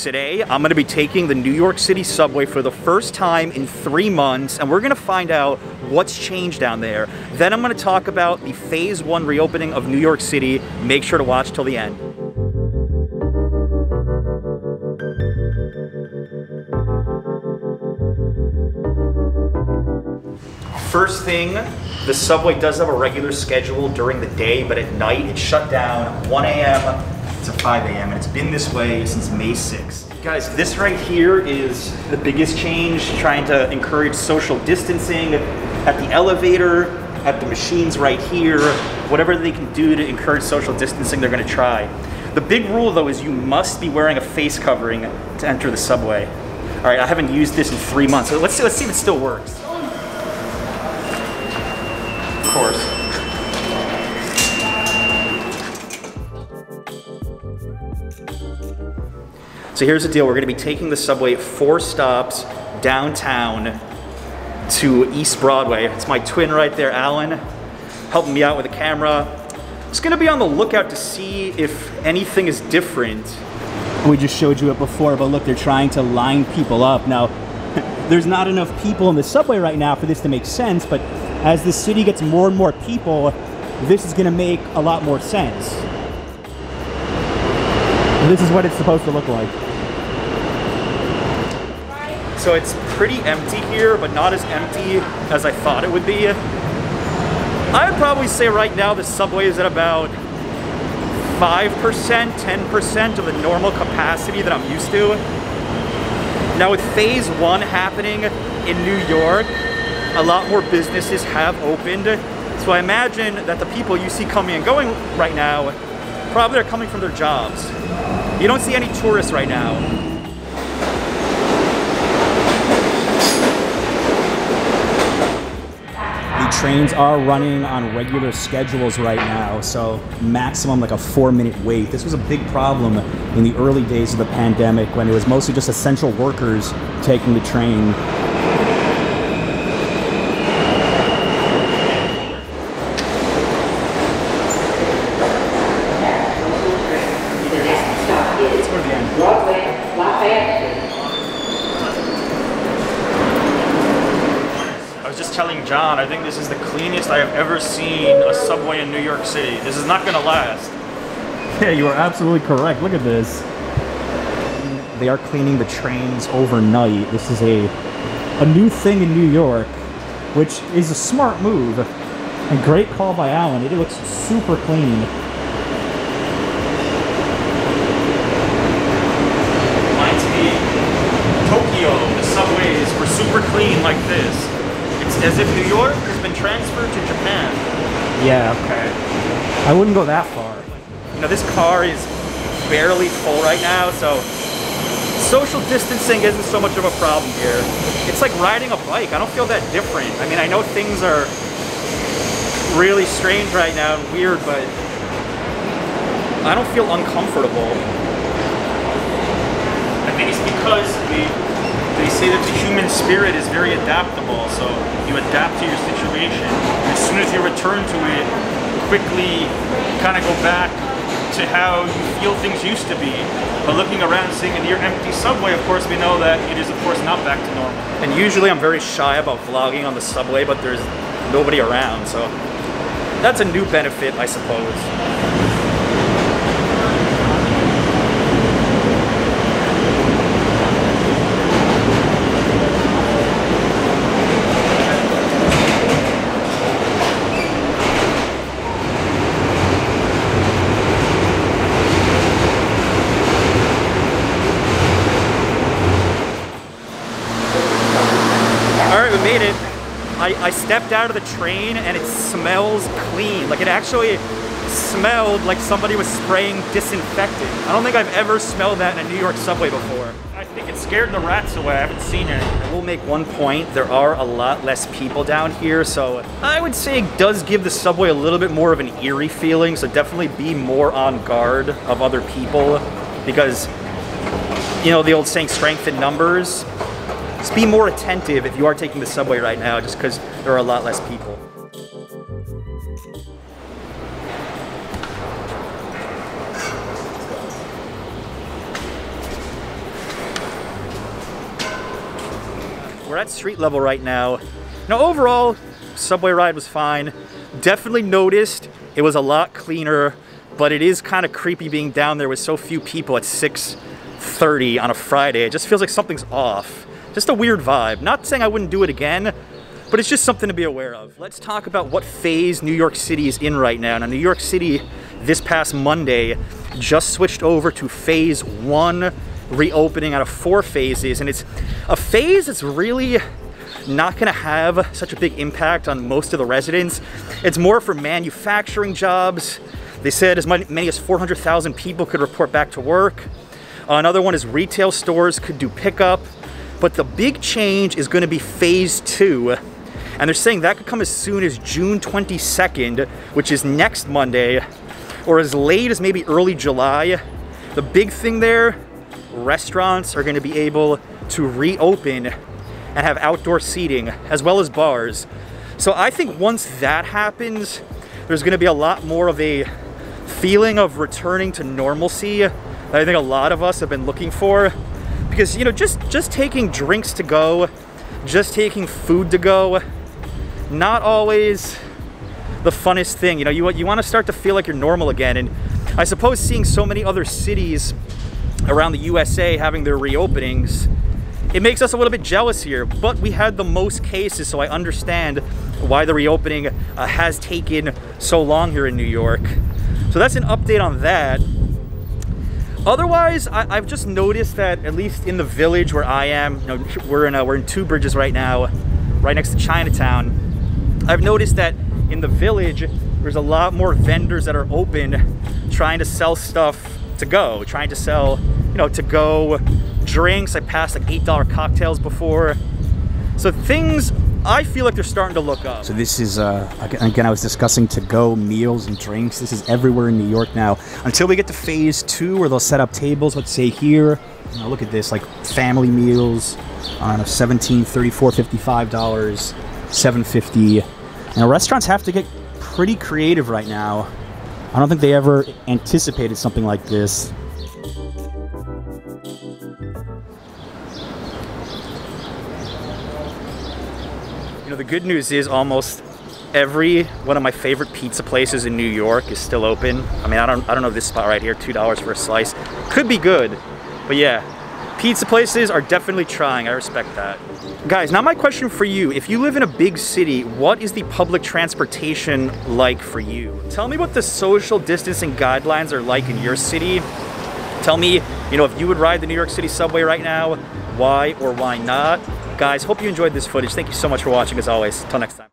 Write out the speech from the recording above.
Today, I'm gonna be taking the New York City Subway for the first time in 3 months, and we're gonna find out what's changed down there. Then I'm gonna talk about the Phase 1 reopening of New York City. Make sure to watch till the end. First thing, the Subway does have a regular schedule during the day, but at night it's shut down 1 a.m. to 5 a.m. and it's been this way since May 6th. Guys, this right here is the biggest change, trying to encourage social distancing at the elevator, at the machines right here. Whatever they can do to encourage social distancing, they're gonna try. The big rule though is you must be wearing a face covering to enter the Subway. All right, I haven't used this in 3 months, so let's see if it still works. Of course. So here's the deal, we're gonna be taking the Subway 4 stops downtown to East Broadway. It's my twin right there, Alan, helping me out with the camera. Just gonna be on the lookout to see if anything is different. We just showed you it before, but look, they're trying to line people up. Now, there's not enough people in the Subway right now for this to make sense, but as the city gets more and more people, this is gonna make a lot more sense. This is what it's supposed to look like. So it's pretty empty here, but not as empty as I thought it would be. I would probably say right now the Subway is at about 5%, 10% of the normal capacity that I'm used to. Now with Phase 1 happening in New York, a lot more businesses have opened. So I imagine that the people you see coming and going right now, probably are coming from their jobs. You don't see any tourists right now. Trains are running on regular schedules right now, so maximum like a 4-minute wait. This was a big problem in the early days of the pandemic when it was mostly just essential workers taking the train. Telling John, I think this is the cleanest I have ever seen a Subway in New York City. This is not gonna last. Yeah, you are absolutely correct. Look at this. They are cleaning the trains overnight. This is a new thing in New York, which is a smart move. And great call by Alan. It looks super clean. Reminds me, Tokyo, the subways were super clean like this. It's as if New York has been transferred to Japan. Yeah, okay. I wouldn't go that far. You know, this car is barely full right now, so social distancing isn't so much of a problem here. It's like riding a bike. I don't feel that different. I mean, I know things are really strange right now and weird, but I don't feel uncomfortable. I think it's because they say that the human spirit is very adaptable, so you adapt to your situation. As soon as you return to it, quickly kind of go back to how you feel things used to be. But looking around, seeing a near empty Subway, of course, we know that it is, of course, not back to normal. And usually I'm very shy about vlogging on the Subway, but there's nobody around, so that's a new benefit, I suppose. Made it. I stepped out of the train and it smells clean. Like it actually smelled like somebody was spraying disinfectant. I don't think I've ever smelled that in a New York Subway before. I think it scared the rats away. I haven't seen it. I will make one point. There are a lot less people down here, so I would say it does give the Subway a little bit more of an eerie feeling, so definitely be more on guard of other people because, you know, the old saying, strength in numbers. Just be more attentive if you are taking the Subway right now, just because there are a lot less people. we're at street level right now. Now overall, subway ride was fine. Definitely noticed it was a lot cleaner, but it is kind of creepy being down there with so few people at 6:30 on a Friday. It just feels like something's off. Just a weird vibe. Not saying I wouldn't do it again, but it's just something to be aware of. Let's talk about what phase New York City is in right now. Now, New York City this past Monday just switched over to phase 1 reopening out of 4 phases, and it's a phase that's really not gonna have such a big impact on most of the residents. It's more for manufacturing jobs. They said as many as 400,000 people could report back to work. Another one is retail stores could do pickup. But the big change is gonna be phase 2. And they're saying that could come as soon as June 22nd, which is next Monday, or as late as maybe early July. The big thing there, restaurants are gonna be able to reopen and have outdoor seating, as well as bars. So I think once that happens, there's gonna be a lot more of a feeling of returning to normalcy that I think a lot of us have been looking for. Because, you know, just taking drinks to go, just taking food to go, not always the funnest thing. You know, you want to start to feel like you're normal again. And I suppose seeing so many other cities around the USA having their reopenings, it makes us a little bit jealous here. But we had the most cases, so I understand why the reopening has taken so long here in New York. So that's an update on that. Otherwise, I've just noticed that at least in the village where I am, you know, we're in Two Bridges right now, right next to Chinatown. I've noticed that in the village, there's a lot more vendors that are open, trying to sell stuff to go, trying to sell, you know, to go drinks. I passed like $8 cocktails before. So things, I feel like they're starting to look up. So this is, again, I was discussing to-go meals and drinks. This is everywhere in New York now. Until we get to phase 2, where they'll set up tables, let's say here. Now look at this, like family meals on $17, $34, $55, $7.50. Now restaurants have to get pretty creative right now. I don't think they ever anticipated something like this. You know, the good news is almost every one of my favorite pizza places in New York is still open. I mean, I don't know this spot right here, $2 for a slice. Could be good, but yeah, pizza places are definitely trying. I respect that. Guys, now my question for you, if you live in a big city, what is the public transportation like for you? Tell me what the social distancing guidelines are like in your city. Tell me, you know, if you would ride the New York City subway right now, why or why not? Guys, hope you enjoyed this footage. Thank you so much for watching, as always. Until next time.